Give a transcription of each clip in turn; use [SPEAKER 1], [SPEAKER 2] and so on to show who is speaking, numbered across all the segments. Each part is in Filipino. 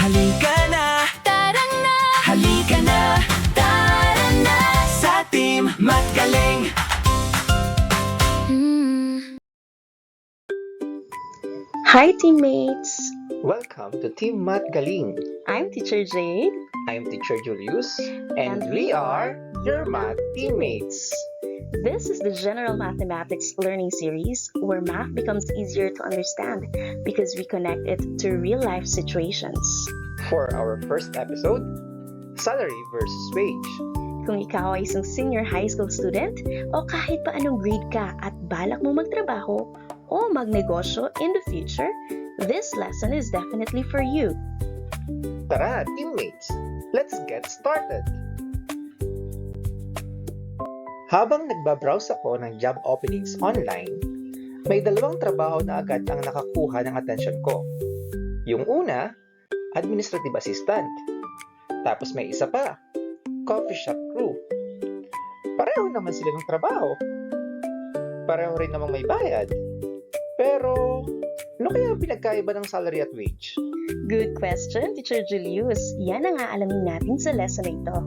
[SPEAKER 1] Halika na, tara na. Halika na, tara na. Sa Team Magaling.
[SPEAKER 2] Hi teammates!
[SPEAKER 3] Welcome to Team Math Galing.
[SPEAKER 2] I'm Teacher Jade.
[SPEAKER 3] I'm Teacher Julius, and we are your math teammates.
[SPEAKER 2] This is the General Mathematics Learning Series where math becomes easier to understand because we connect it to real-life situations.
[SPEAKER 3] For our first episode, salary versus wage.
[SPEAKER 2] Kung ikaw ay isang senior high school student o kahit pa anong grade ka at balak mo magtrabaho o magnegosyo in the future, this lesson is definitely for you.
[SPEAKER 3] Tara, teammates, let's get started. Habang nagbabrowse ako ng job openings online, may dalawang trabaho na agad ang nakakuha ng atensyon ko. Yung una, administrative assistant. Tapos may isa pa, coffee shop crew. Pareho naman sila ng trabaho. Pareho rin namang may bayad. Pero, ano kaya ang pinagkaiba ng salary at wage?
[SPEAKER 2] Good question, Teacher Julius. Yan ang aalamin natin sa lesson na ito.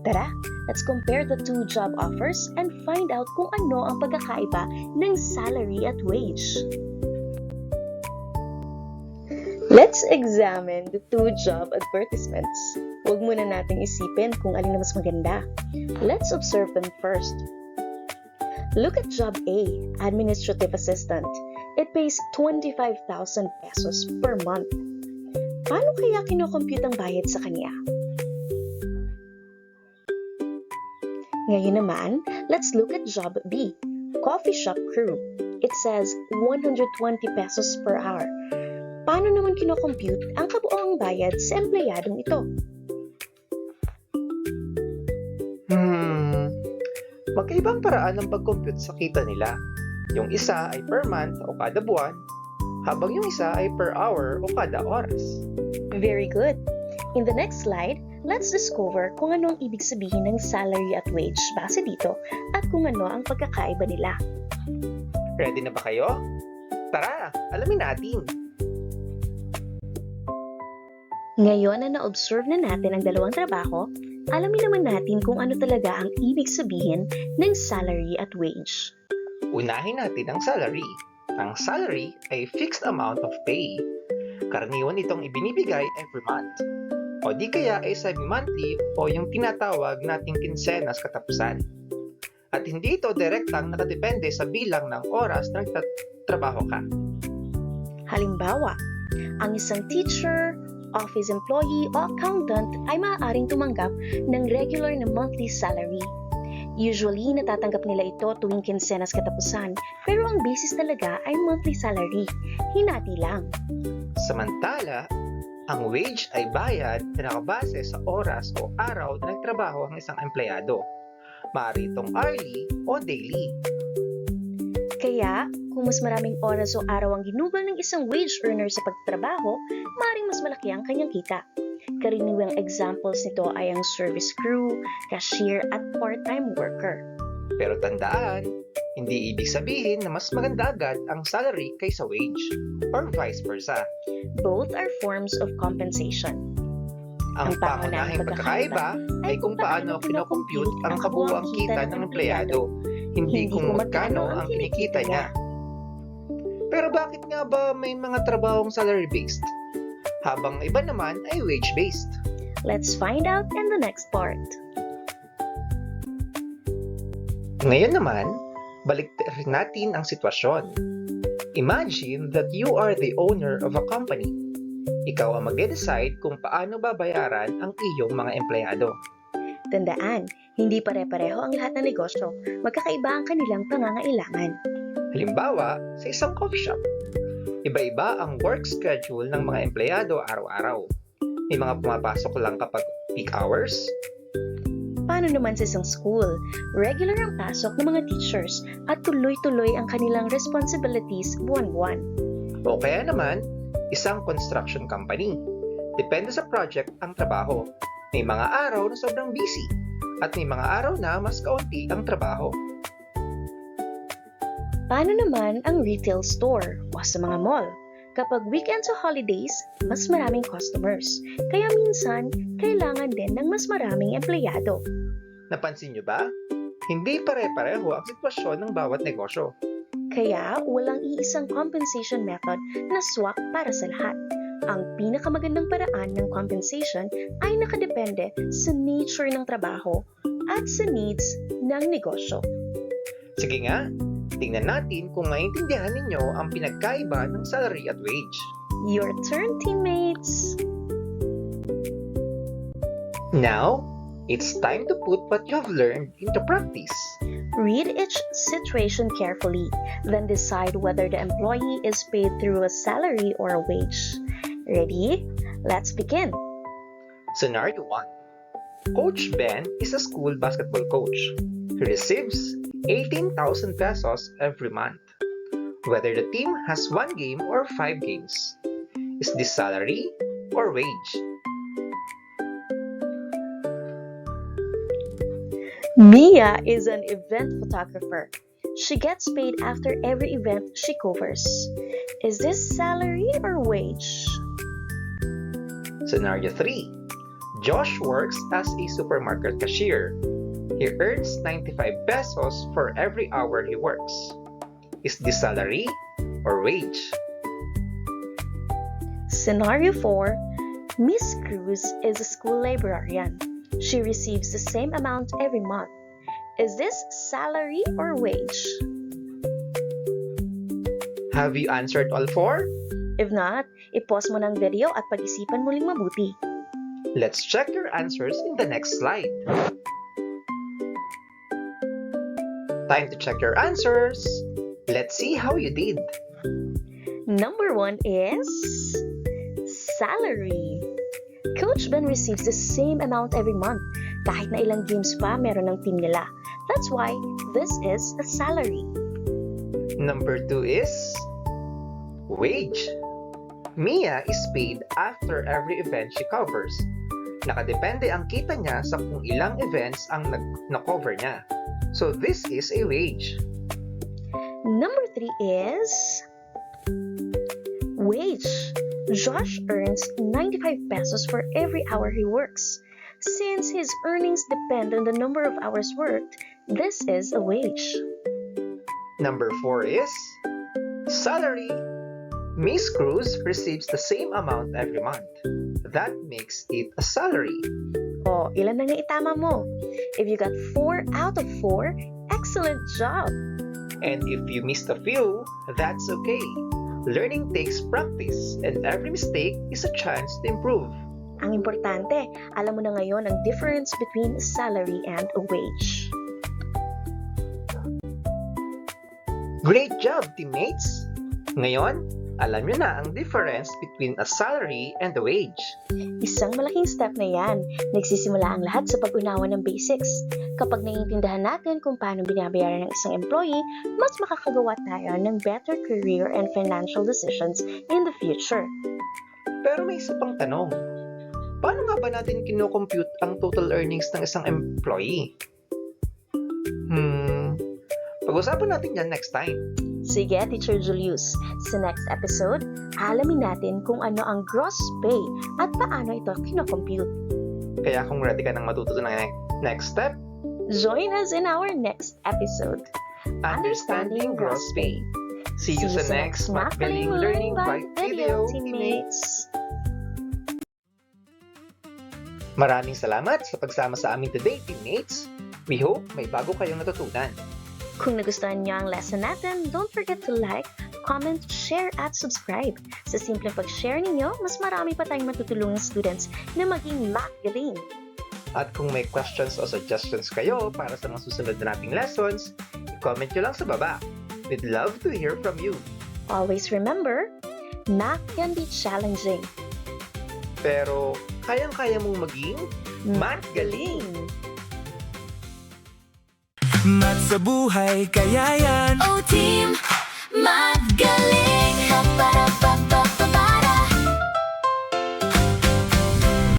[SPEAKER 2] Tara, let's compare the two job offers and find out kung ano ang pagkakaiba ng salary at wage. Let's examine the two job advertisements. Huwag muna nating isipin kung alin na mas maganda. Let's observe them first. Look at job A, administrative assistant. It pays 25,000 pesos per month. Paano kaya kinocompute ang bayad sa kanya? Ngayon naman, let's look at job B, coffee shop crew. It says 120 pesos per hour. Paano naman kinocompute ang kabuoang bayad sa empleyadong ito?
[SPEAKER 3] Magkaibang paraan ng pag-compute sa kita nila. Yung isa ay per month o kada buwan, habang yung isa ay per hour o kada oras.
[SPEAKER 2] Very good. In the next slide, let's discover kung ano ang ibig sabihin ng salary at wage base dito at kung ano ang pagkakaiba nila.
[SPEAKER 3] Ready na ba kayo? Tara, alamin natin!
[SPEAKER 2] Ngayon na na-observe na natin ang dalawang trabaho, alamin naman natin kung ano talaga ang ibig sabihin ng salary at wage.
[SPEAKER 3] Unahin natin ang salary. Ang salary ay fixed amount of pay. Karaniwan itong ibinibigay every month. O di kaya ay semi-monthly o yung tinatawag nating kinsenas katapusan. At hindi ito direktang nakadepende sa bilang ng oras na nagtatrabaho ka.
[SPEAKER 2] Halimbawa, ang isang teacher, office employee o accountant ay maaaring tumanggap ng regular na monthly salary. Usually, natatanggap nila ito tuwing kinsenas katapusan, pero ang basis talaga ay monthly salary. Hinati lang.
[SPEAKER 3] Samantala, ang wage ay bayad na nakabase sa oras o araw na nagtrabaho ang isang empleyado. Maaari itong hourly o daily.
[SPEAKER 2] Kaya, kung mas maraming oras o araw ang ginugol ng isang wage earner sa pagtatrabaho, maaaring mas malaki ang kanyang kita. Karaniwang examples nito ay ang service crew, cashier at part-time worker.
[SPEAKER 3] Pero tandaan, hindi ibig sabihin na mas maganda agad ang salary kaysa wage, or vice versa.
[SPEAKER 2] Both are forms of compensation.
[SPEAKER 3] Ang pangunahing pagkakaiba ay kung paano kinocompute ang kabuuang kita ng empleyado, hindi kung magkano ang kinikita niya. Pero bakit nga ba may mga trabahong salary-based, habang iba naman ay wage-based?
[SPEAKER 2] Let's find out in the next part.
[SPEAKER 3] Ngayon naman, balik natin ang sitwasyon. Imagine that you are the owner of a company. Ikaw ang mag-decide kung paano babayaran ang iyong mga empleyado.
[SPEAKER 2] Tandaan, hindi pare-pareho ang lahat ng negosyo. Magkakaiba ang kanilang pangangailangan.
[SPEAKER 3] Halimbawa, sa isang coffee shop. Iba-iba ang work schedule ng mga empleyado araw-araw. May mga pumapasok lang kapag peak hours.
[SPEAKER 2] Paano naman sa isang school? Regular ang pasok ng mga teachers at tuloy-tuloy ang kanilang responsibilities buwan-buwan.
[SPEAKER 3] O kaya naman, isang construction company. Depende sa project ang trabaho. May mga araw na sobrang busy at may mga araw na mas kaunti ang trabaho.
[SPEAKER 2] Paano naman ang retail store o sa mga mall? Kapag weekends o holidays, mas maraming customers. Kaya minsan, kailangan din ng mas maraming empleyado.
[SPEAKER 3] Napansin nyo ba? Hindi pare-pareho ang sitwasyon ng bawat negosyo.
[SPEAKER 2] Kaya walang iisang compensation method na swak para sa lahat. Ang pinakamagandang paraan ng compensation ay nakadepende sa nature ng trabaho at sa needs ng negosyo.
[SPEAKER 3] Sige nga, tingnan natin kung maintindihan ninyo ang pinagkaiba ng salary at wage.
[SPEAKER 2] Your turn, teammates!
[SPEAKER 3] Now, it's time to put what you have learned into practice.
[SPEAKER 2] Read each situation carefully, then decide whether the employee is paid through a salary or a wage. Ready? Let's begin.
[SPEAKER 3] Scenario 1. Coach Ben is a school basketball coach. He receives 18,000 pesos every month, whether the team has 1 game or 5 games. Is this salary or wage?
[SPEAKER 2] Mia is an event photographer. She gets paid after every event she covers. Is this salary or wage?
[SPEAKER 3] Scenario 3. Josh works as a supermarket cashier. He earns 95 pesos for every hour he works. Is this salary or wage?
[SPEAKER 2] Scenario 4. Miss Cruz is a school librarian. She receives the same amount every month. Is this salary or wage?
[SPEAKER 3] Have you answered all 4?
[SPEAKER 2] If not, i-pause mo ng video at pag-isipan muling mabuti.
[SPEAKER 3] Let's check your answers in the next slide. Time to check your answers. Let's see how you did.
[SPEAKER 2] Number 1 is salary. Coach Ben receives the same amount every month kahit na ilang games pa meron ng team nila. That's why this is a salary.
[SPEAKER 3] Number 2 is wage. Mia is paid after every event she covers. Nakadepende ang kita niya sa kung ilang events ang na-cover niya. So this is a wage.
[SPEAKER 2] Number 3 is wage. Josh earns 95 pesos for every hour he works. Since his earnings depend on the number of hours worked, this is a wage.
[SPEAKER 3] Number 4 is salary. Miss Cruz receives the same amount every month. That makes it a salary.
[SPEAKER 2] O, ilan na nga itama mo? If you got 4 out of 4, excellent job!
[SPEAKER 3] And if you missed a few, that's okay. Learning takes practice, and every mistake is a chance to improve.
[SPEAKER 2] Ang importante, alam mo na ngayon ang difference between a salary and a wage.
[SPEAKER 3] Great job, teammates! Ngayon, alam nyo na ang difference between a salary and a wage.
[SPEAKER 2] Isang malaking step na yan. Nagsisimula ang lahat sa pag-unawa ng basics. Kapag naiintindihan natin kung paano binabayaran ng isang employee, mas makakagawa tayo ng better career and financial decisions in the future.
[SPEAKER 3] Pero may isa pang tanong. Paano nga ba natin kinocompute ang total earnings ng isang employee? Pag-usapan natin yan next time.
[SPEAKER 2] Sige, Teacher Julius. Sa next episode, alamin natin kung ano ang gross pay at paano ito kinocompute.
[SPEAKER 3] Kaya kung ready ka nang matuto ng next step,
[SPEAKER 2] join us in our next episode.
[SPEAKER 3] Understanding Gross Pay. See you sa next Magaling Learning by Video, teammates! Maraming salamat sa pagsama sa amin today, teammates! We hope may bago kayong natutunan.
[SPEAKER 2] Kung nagustuhan niyo ang lesson natin, don't forget to like, comment, share, at subscribe. Sa simpleng pag-share ninyo, mas marami pa tayong matutulungan students na maging magaling.
[SPEAKER 3] At kung may questions o suggestions kayo para sa mga susunod na nating lessons, i-comment nyo lang sa baba. We'd love to hear from you.
[SPEAKER 2] Always remember, math can be challenging.
[SPEAKER 3] Pero, kayang-kaya mong maging magaling!
[SPEAKER 1] Mat sa buhay, kaya yan.
[SPEAKER 4] Oh, team, magaling!